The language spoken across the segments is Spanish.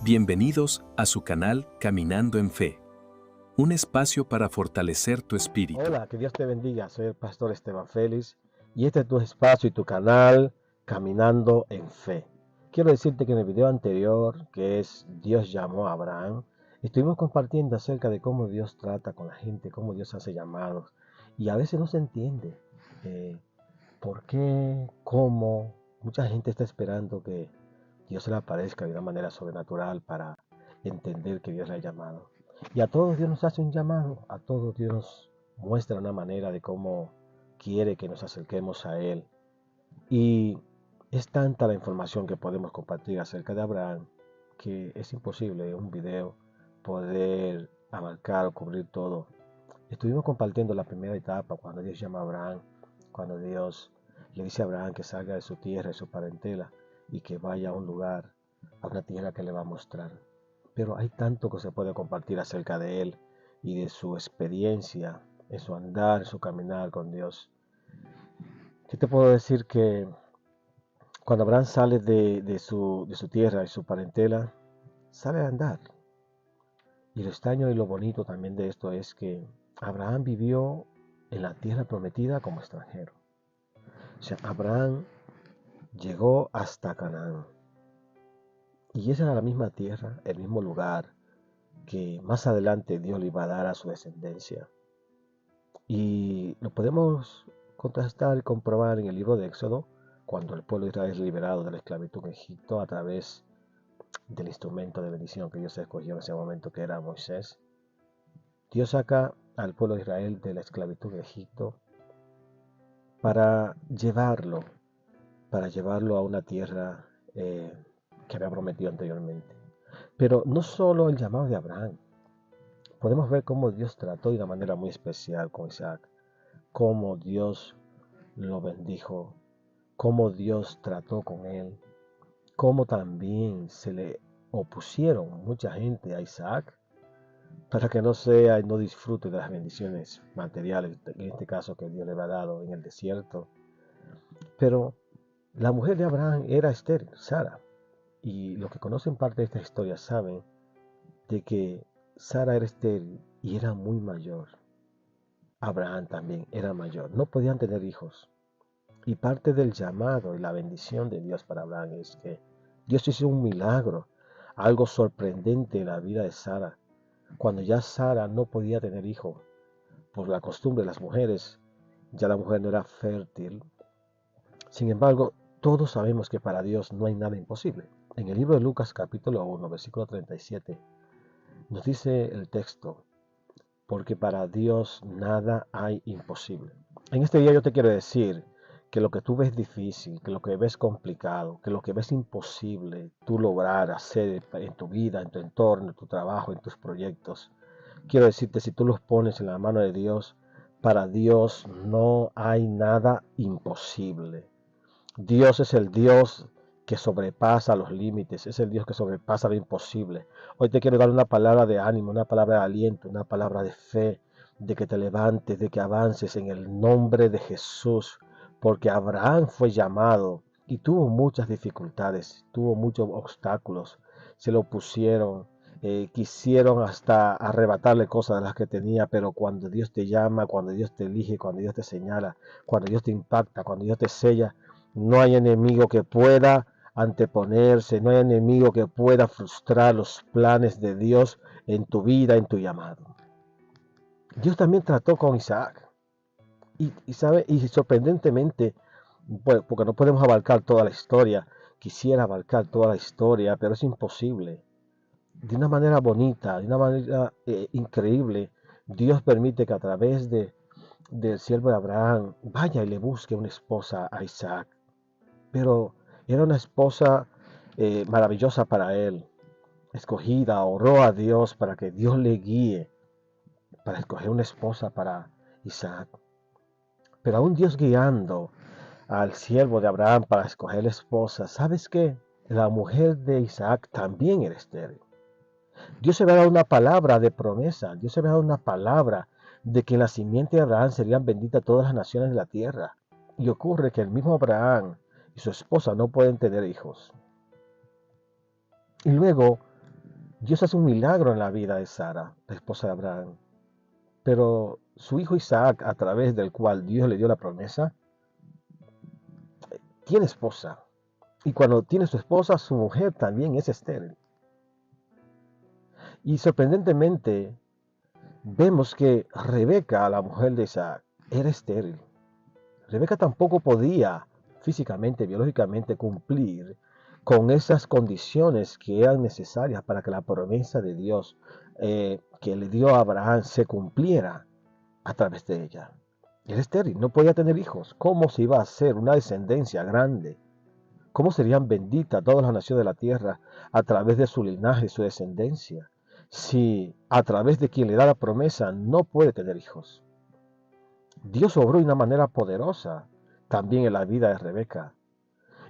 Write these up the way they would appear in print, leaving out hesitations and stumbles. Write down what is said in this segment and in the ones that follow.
Bienvenidos a su canal Caminando en Fe, un espacio para fortalecer tu espíritu. Hola, que Dios te bendiga. Soy el pastor Esteban Félix y este es tu espacio y tu canal Caminando en Fe. Quiero decirte que en el video anterior, que es Dios llamó a Abraham, estuvimos compartiendo acerca de cómo Dios trata con la gente, cómo Dios hace llamados y a veces no se entiende por qué, cómo. Mucha gente está esperando que Dios se le aparezca de una manera sobrenatural para entender que Dios le ha llamado. Y a todos Dios nos hace un llamado, a todos Dios nos muestra una manera de cómo quiere que nos acerquemos a Él. Y es tanta la información que podemos compartir acerca de Abraham que es imposible en un video poder abarcar o cubrir todo. Estuvimos compartiendo la primera etapa cuando Dios llama a Abraham, cuando Dios le dice a Abraham que salga de su tierra y su parentela y que vaya a un lugar, a una tierra que le va a mostrar. Pero hay tanto que se puede compartir acerca de él y de su experiencia, en su andar, en su caminar con Dios. Yo te puedo decir que cuando Abraham sale de su tierra y su parentela, sale a andar. Y lo extraño y lo bonito también de esto es que Abraham vivió en la tierra prometida como extranjero. O sea, Abraham llegó hasta Canaán. Y esa era la misma tierra, el mismo lugar que más adelante Dios le iba a dar a su descendencia. Y lo podemos contrastar y comprobar en el libro de Éxodo, cuando el pueblo de Israel es liberado de la esclavitud en Egipto a través del instrumento de bendición que Dios escogió en ese momento, que era Moisés. Dios saca al pueblo de Israel de la esclavitud en Egipto para llevarlo, a una tierra que había prometido anteriormente. Pero no solo el llamado de Abraham, podemos ver cómo Dios trató de una manera muy especial con Isaac, cómo Dios lo bendijo, cómo Dios trató con él, cómo también se le opusieron mucha gente a Isaac para que no sea y no disfrute de las bendiciones materiales, en este caso que Dios le había dado en el desierto. Pero la mujer de Abraham era estéril, Sara, y los que conocen parte de esta historia saben de que Sara era estéril y era muy mayor. Abraham también era mayor, no podían tener hijos. Y parte del llamado y la bendición de Dios para Abraham es que Dios hizo un milagro, algo sorprendente en la vida de Sara. Cuando ya Sara no podía tener hijos, por la costumbre de las mujeres, ya la mujer no era fértil. Sin embargo, todos sabemos que para Dios no hay nada imposible. En el libro de Lucas capítulo 1, versículo 37, nos dice el texto, porque para Dios nada hay imposible. En este día yo te quiero decir que lo que tú ves difícil, que lo que ves complicado, que lo que ves imposible tú lograr hacer en tu vida, en tu entorno, en tu trabajo, en tus proyectos, quiero decirte, si tú los pones en la mano de Dios, para Dios no hay nada imposible. Dios es el Dios que sobrepasa los límites, es el Dios que sobrepasa lo imposible. Hoy te quiero dar una palabra de ánimo, una palabra de aliento, una palabra de fe, de que te levantes, de que avances en el nombre de Jesús, porque Abraham fue llamado y tuvo muchas dificultades, tuvo muchos obstáculos, se lo pusieron, quisieron hasta arrebatarle cosas de las que tenía, pero cuando Dios te llama, cuando Dios te elige, cuando Dios te señala, cuando Dios te impacta, cuando Dios te sella, no hay enemigo que pueda anteponerse, no hay enemigo que pueda frustrar los planes de Dios en tu vida, en tu llamado. Dios también trató con Isaac. Y sorprendentemente, pues, porque no podemos abarcar toda la historia, quisiera abarcar toda la historia, pero es imposible. De una manera bonita, de una manera increíble, Dios permite que a través del siervo de Abraham vaya y le busque una esposa a Isaac. Pero era una esposa maravillosa para él, escogida, oró a Dios para que Dios le guíe para escoger una esposa para Isaac. Pero aún Dios guiando al siervo de Abraham para escoger la esposa, ¿sabes qué? La mujer de Isaac también era estéril. Dios se había dado una palabra de promesa, Dios se había dado una palabra de que en la simiente de Abraham serían benditas todas las naciones de la tierra. Y ocurre que el mismo Abraham y su esposa no pueden tener hijos. Y luego Dios hace un milagro en la vida de Sara, la esposa de Abraham. Pero su hijo Isaac, a través del cual Dios le dio la promesa, tiene esposa. Y cuando tiene su esposa, su mujer también es estéril. Y sorprendentemente, vemos que Rebeca, la mujer de Isaac, era estéril. Rebeca tampoco podía físicamente, biológicamente cumplir con esas condiciones que eran necesarias para que la promesa de Dios que le dio a Abraham se cumpliera a través de ella. Era estéril, no podía tener hijos. ¿Cómo se iba a hacer una descendencia grande? ¿Cómo serían benditas todas las naciones de la tierra a través de su linaje y su descendencia? Si a través de quien le da la promesa no puede tener hijos. Dios obró de una manera poderosa también en la vida de Rebeca.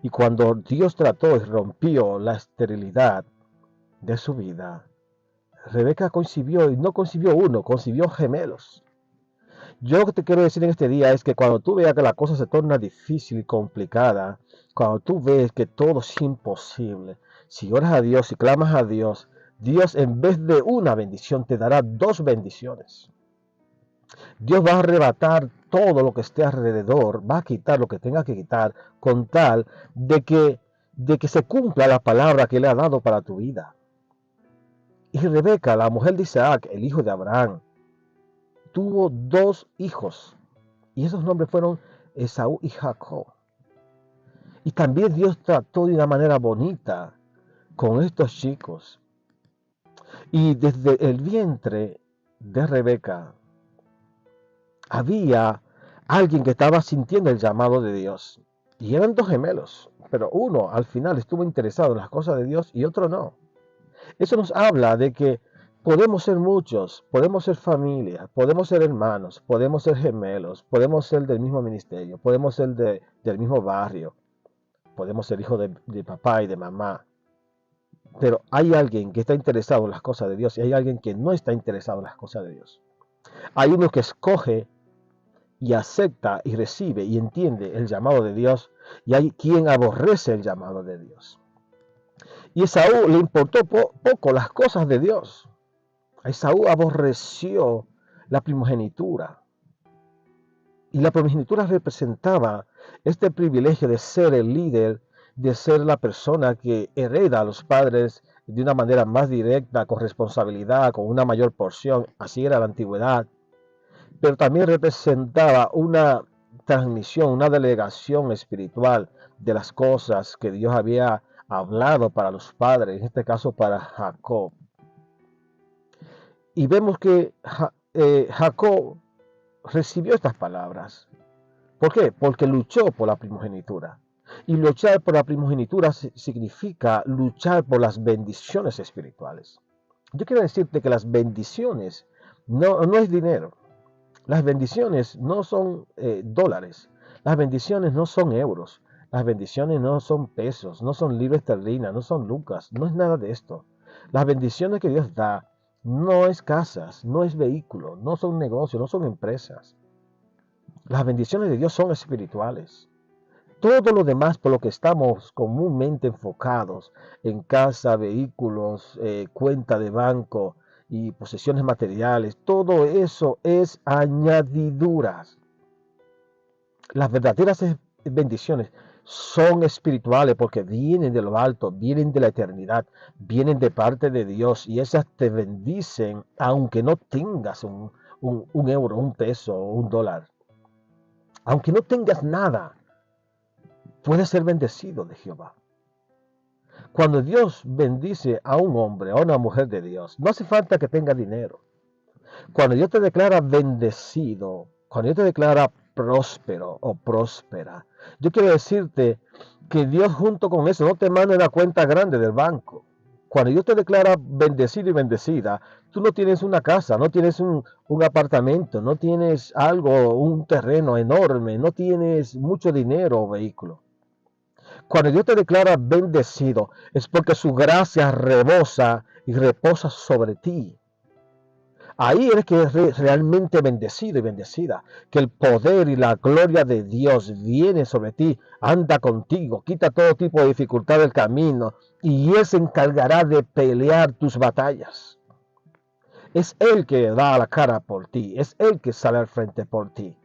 Y cuando Dios trató y rompió la esterilidad de su vida, Rebeca concibió, y no concibió uno, concibió gemelos. Yo lo que te quiero decir en este día es que cuando tú veas que la cosa se torna difícil y complicada, cuando tú ves que todo es imposible, si oras a Dios, si clamas a Dios, Dios en vez de una bendición te dará dos bendiciones. Dios va a arrebatar todo lo que esté alrededor, va a quitar lo que tenga que quitar con tal de que se cumpla la palabra que le ha dado para tu vida. Y Rebeca, la mujer de Isaac, el hijo de Abraham, tuvo dos hijos. Y esos nombres fueron Esaú y Jacob. Y también Dios trató de una manera bonita con estos chicos. Y desde el vientre de Rebeca había alguien que estaba sintiendo el llamado de Dios. Y eran dos gemelos, pero uno al final estuvo interesado en las cosas de Dios y otro no. Eso nos habla de que podemos ser muchos, podemos ser familia, podemos ser hermanos, podemos ser gemelos, podemos ser del mismo ministerio, podemos ser del mismo barrio, podemos ser hijos de papá y de mamá. Pero hay alguien que está interesado en las cosas de Dios y hay alguien que no está interesado en las cosas de Dios. Hay uno que escoge y acepta y recibe y entiende el llamado de Dios, y hay quien aborrece el llamado de Dios. Y a Esaú le importó poco las cosas de Dios. A Esaú aborreció la primogenitura. Y la primogenitura representaba este privilegio de ser el líder, de ser la persona que hereda a los padres de una manera más directa, con responsabilidad, con una mayor porción. Así era la antigüedad. Pero también representaba una transmisión, una delegación espiritual de las cosas que Dios había hablado para los padres, en este caso para Jacob. Y vemos que Jacob recibió estas palabras. ¿Por qué? Porque luchó por la primogenitura. Y luchar por la primogenitura significa luchar por las bendiciones espirituales. Yo quiero decirte que las bendiciones no es dinero. Las bendiciones no son dólares, las bendiciones no son euros, las bendiciones no son pesos, no son libras esterlinas, no son lucas, no es nada de esto. Las bendiciones que Dios da no es casas, no es vehículo, no son negocios, no son empresas. Las bendiciones de Dios son espirituales. Todo lo demás por lo que estamos comúnmente enfocados en casa, vehículos, cuenta de banco, y posesiones materiales, todo eso es añadiduras. Las verdaderas bendiciones son espirituales porque vienen de lo alto, vienen de la eternidad, vienen de parte de Dios y esas te bendicen aunque no tengas un euro, un peso, un dólar. Aunque no tengas nada, puedes ser bendecido de Jehová. Cuando Dios bendice a un hombre, a una mujer de Dios, no hace falta que tenga dinero. Cuando Dios te declara bendecido, cuando Dios te declara próspero o próspera, yo quiero decirte que Dios junto con eso no te manda una cuenta grande del banco. Cuando Dios te declara bendecido y bendecida, tú no tienes una casa, no tienes un apartamento, no tienes algo, un terreno enorme, no tienes mucho dinero o vehículo. Cuando Dios te declara bendecido, es porque su gracia rebosa y reposa sobre ti. Ahí eres que eres realmente bendecido y bendecida, que el poder y la gloria de Dios viene sobre ti, anda contigo, quita todo tipo de dificultad del camino y Él se encargará de pelear tus batallas. Es Él que da la cara por ti, es Él que sale al frente por ti.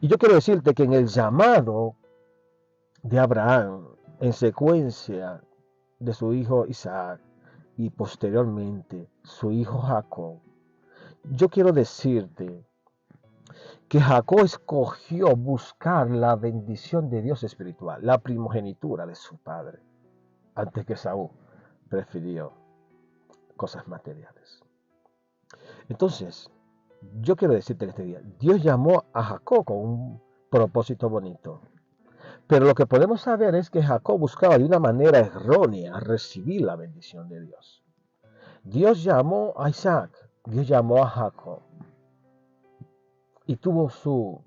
Y yo quiero decirte que en el llamado de Abraham, en secuencia de su hijo Isaac y posteriormente su hijo Jacob, yo quiero decirte que Jacob escogió buscar la bendición de Dios espiritual, la primogenitura de su padre, antes que Saúl prefirió cosas materiales. Entonces, yo quiero decirte en este día, Dios llamó a Jacob con un propósito bonito. Pero lo que podemos saber es que Jacob buscaba de una manera errónea recibir la bendición de Dios. Dios llamó a Isaac, Dios llamó a Jacob y tuvo su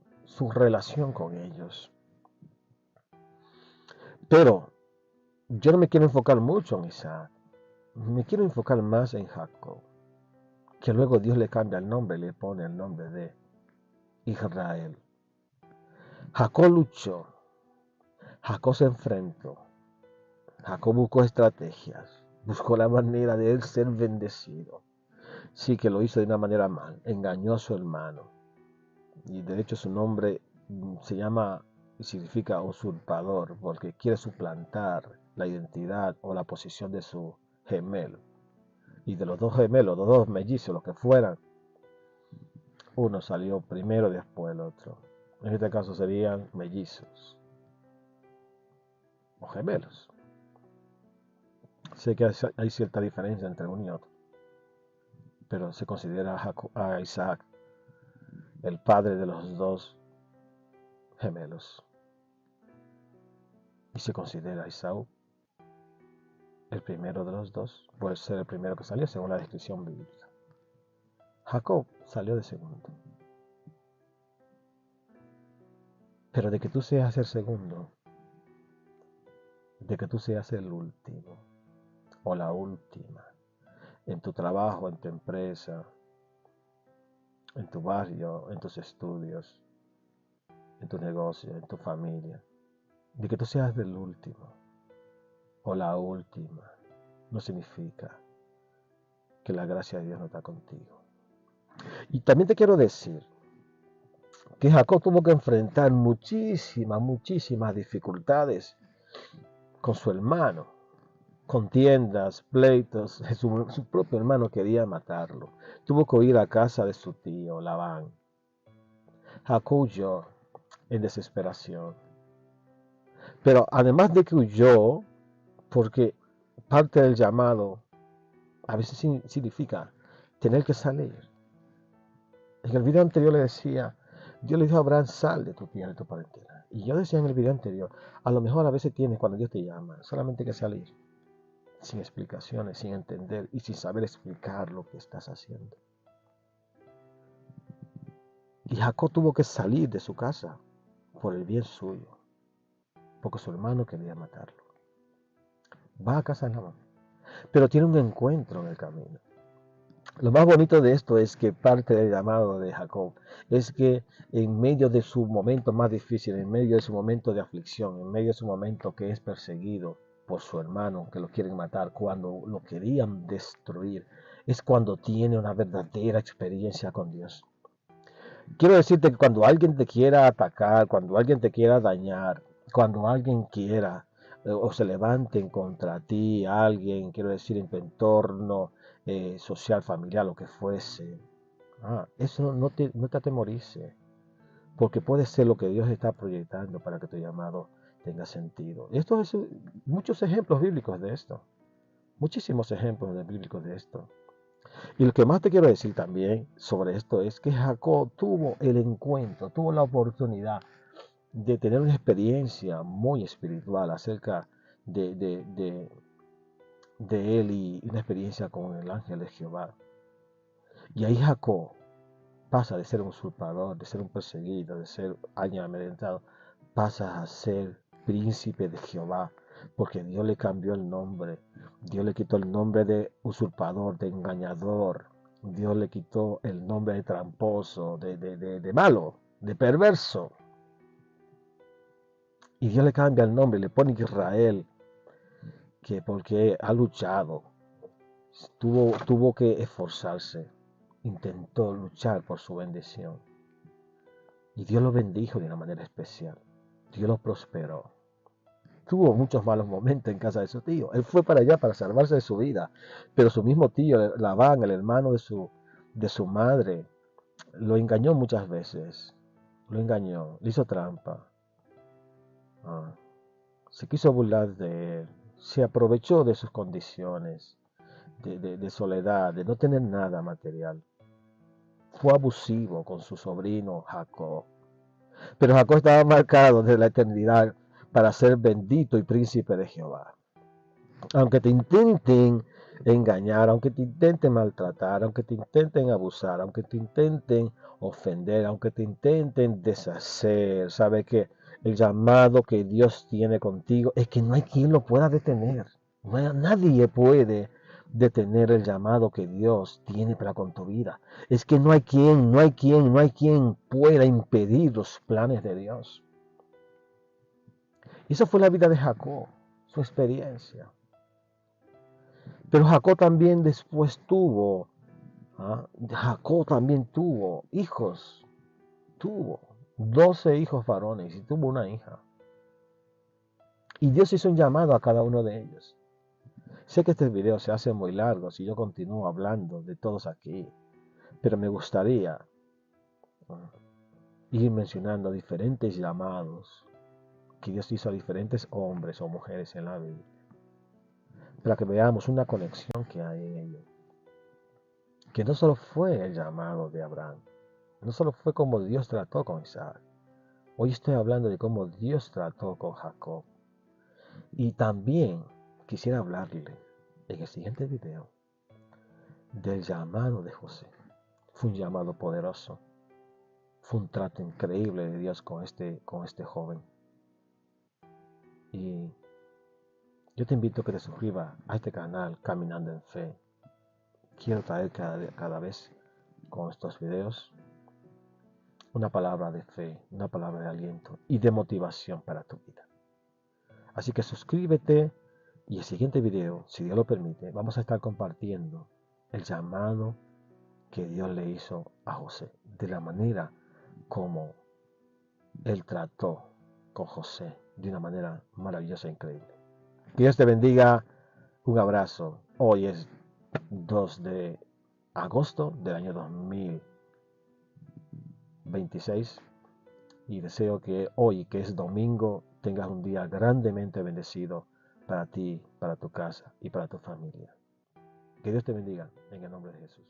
relación con ellos. Pero yo no me quiero enfocar mucho en Isaac, me quiero enfocar más en Jacob, que luego Dios le cambia el nombre, le pone el nombre de Israel. Jacob luchó, Jacob se enfrentó, Jacob buscó estrategias, buscó la manera de él ser bendecido. Sí que lo hizo de una manera mal, engañó a su hermano. Y de hecho su nombre se llama y significa usurpador, porque quiere suplantar la identidad o la posición de su gemelo. Y de los dos gemelos, los dos mellizos, los que fueran, uno salió primero, después el otro. En este caso serían mellizos o gemelos. Sé que hay cierta diferencia entre uno y otro, pero se considera a Isaac el padre de los dos gemelos. Y se considera a Esaú el primero de los dos, puede ser el primero que salió según la descripción bíblica. Jacob salió de segundo. Pero de que tú seas el segundo, de que tú seas el último o la última, en tu trabajo, en tu empresa, en tu barrio, en tus estudios, en tu negocio, en tu familia, de que tú seas el último o la última, no significa que la gracia de Dios no está contigo. Y también te quiero decir que Jacob tuvo que enfrentar muchísimas dificultades con su hermano, contiendas, pleitos. Su propio hermano quería matarlo. Tuvo que ir a casa de su tío Labán. Jacob huyó en desesperación. Pero además de que huyó, porque parte del llamado a veces significa tener que salir. En el video anterior le decía, Dios le dijo a Abraham, sal de tu tierra y tu parentela. Y yo decía en el video anterior, a lo mejor a veces tienes cuando Dios te llama, solamente hay que salir, sin explicaciones, sin entender y sin saber explicar lo que estás haciendo. Y Jacob tuvo que salir de su casa por el bien suyo, porque su hermano quería matarlo. Va a casa de Labán, pero tiene un encuentro en el camino. Lo más bonito de esto es que parte del llamado de Jacob es que en medio de su momento más difícil, en medio de su momento de aflicción, en medio de su momento que es perseguido por su hermano, que lo quieren matar, cuando lo querían destruir, es cuando tiene una verdadera experiencia con Dios. Quiero decirte que cuando alguien te quiera atacar, cuando alguien te quiera dañar, cuando alguien quiera o se levanten contra ti, alguien, quiero decir, en tu entorno social, familiar, lo que fuese, eso no te atemorice, porque puede ser lo que Dios está proyectando para que tu llamado tenga sentido. Esto es muchos ejemplos bíblicos de esto, muchísimos ejemplos bíblicos de esto. Y lo que más te quiero decir también sobre esto es que Jacob tuvo el encuentro, tuvo la oportunidad de tener una experiencia muy espiritual acerca de él y una experiencia con el ángel de Jehová. Y ahí Jacob pasa de ser un usurpador, de ser un perseguido, de ser alguien amedrentado, pasa a ser príncipe de Jehová, porque Dios le cambió el nombre. Dios le quitó el nombre de usurpador, de engañador, Dios le quitó el nombre de tramposo, de malo, de perverso. Y Dios le cambia el nombre, le pone Israel, que porque ha luchado, tuvo que esforzarse, intentó luchar por su bendición. Y Dios lo bendijo de una manera especial. Dios lo prosperó. Tuvo muchos malos momentos en casa de su tío. Él fue para allá para salvarse de su vida. Pero su mismo tío, Labán, el hermano de su madre, lo engañó muchas veces. Lo engañó, le hizo trampa. Ah, se quiso burlar de él. Se aprovechó de sus condiciones, de soledad, de no tener nada material. Fue abusivo con su sobrino Jacob. Pero Jacob estaba marcado desde la eternidad para ser bendito y príncipe de Jehová. Aunque te intenten engañar, aunque te intenten maltratar, aunque te intenten abusar, aunque te intenten ofender, aunque te intenten deshacer, sabe que el llamado que Dios tiene contigo es que no hay quien lo pueda detener. Nadie puede detener el llamado que Dios tiene para con tu vida. Es que no hay quien pueda impedir los planes de Dios. Y eso fue la vida de Jacob, su experiencia. Pero Jacob también después Jacob también tuvo hijos, tuvo 12 hijos varones y tuvo una hija. Y Dios hizo un llamado a cada uno de ellos. Sé que este video se hace muy largo si yo continúo hablando de todos aquí, pero me gustaría ir mencionando diferentes llamados que Dios hizo a diferentes hombres o mujeres en la Biblia, para que veamos una conexión que hay en ellos. Que no solo fue el llamado de Abraham, no solo fue como Dios trató con Isaac. Hoy estoy hablando de cómo Dios trató con Jacob. Y también quisiera hablarle en el siguiente video del llamado de José. Fue un llamado poderoso. Fue un trato increíble de Dios con este joven. Y yo te invito a que te suscribas a este canal Caminando en Fe. Quiero traer cada vez con estos videos una palabra de fe, una palabra de aliento y de motivación para tu vida. Así que suscríbete y el siguiente video, si Dios lo permite, vamos a estar compartiendo el llamado que Dios le hizo a José, de la manera como Él trató con José, de una manera maravillosa e increíble. Que Dios te bendiga, un abrazo. Hoy es 2 de agosto del año 2026 y deseo que hoy, que es domingo, tengas un día grandemente bendecido para ti, para tu casa y para tu familia. Que Dios te bendiga en el nombre de Jesús.